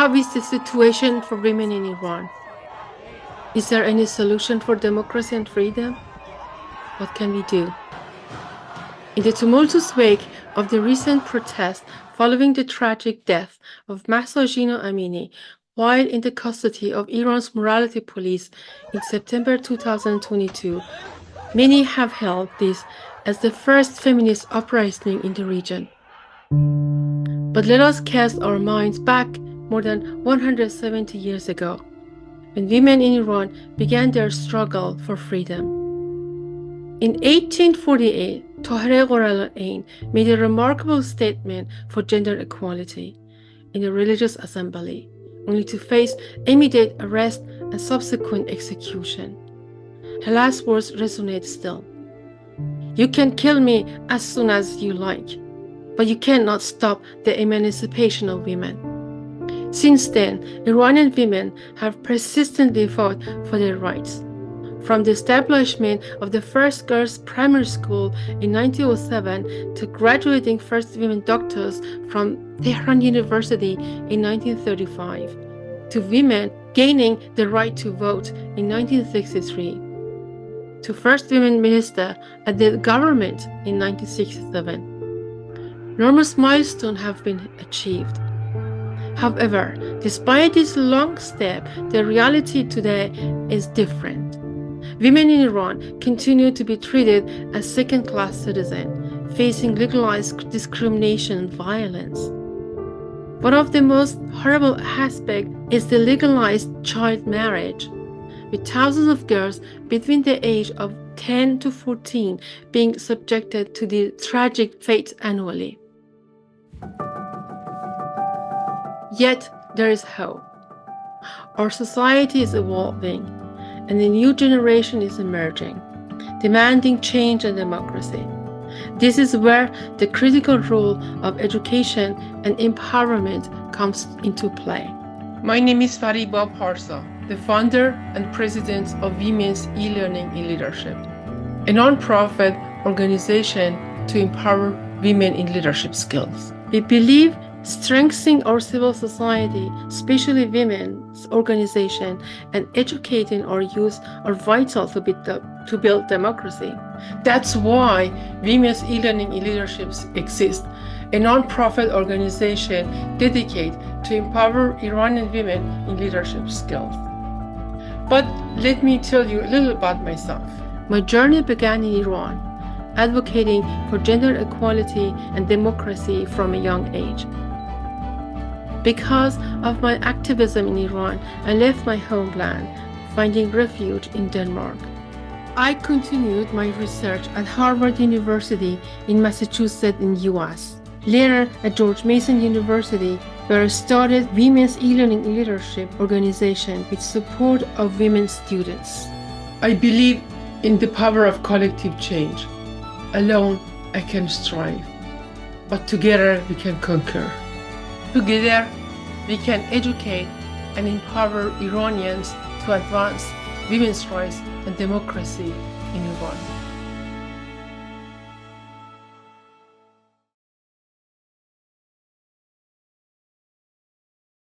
How is the situation for women in Iran? Is there any solution for democracy and freedom? What can we do? In the tumultuous wake of the recent protests following the tragic death of Mahsa Amini while in the custody of Iran's morality police in September 2022, many have hailed this as the first feminist uprising in the region. But let us cast our minds back more than 170 years ago, when women in Iran began their struggle for freedom. In 1848, Tahirih Qurratu'l-Ain made a remarkable statement for gender equality in a religious assembly, only to face immediate arrest and subsequent execution. Her last words resonate still. "You can kill me as soon as you like, but you cannot stop the emancipation of women." Since then, Iranian women have persistently fought for their rights. From the establishment of the first girls' primary school in 1907 to graduating first women doctors from Tehran University in 1935, to women gaining the right to vote in 1963, to first women minister at the government in 1967. Enormous milestones have been achieved. However, despite this long step, the reality today is different. Women in Iran continue to be treated as second-class citizens, facing legalized discrimination and violence. One of the most horrible aspects is the legalized child marriage, with thousands of girls between the age of 10 to 14 being subjected to the tragic fate annually. Yet there is hope. Our society is evolving, and a new generation is emerging, demanding change and democracy. This is where the critical role of education and empowerment comes into play. My name is Fariba Parsa, the founder and president of Women's E-Learning in Leadership, a non-profit organization to empower women in leadership skills. We believe strengthening our civil society, especially women's organization, and educating our youth are vital to build democracy. That's why Women's E-Learning in Leadership exists, a non-profit organization dedicated to empower Iranian women in leadership skills. But let me tell you a little about myself. My journey began in Iran, advocating for gender equality and democracy from a young age. Because of my activism in Iran, I left my homeland, finding refuge in Denmark. I continued my research at Harvard University in Massachusetts in US. Later at George Mason University, where I started Women's E-Learning Leadership organization with support of women students. I believe in the power of collective change. Alone, I can strive, but together we can conquer. Together, we can educate and empower Iranians to advance women's rights and democracy in Iran.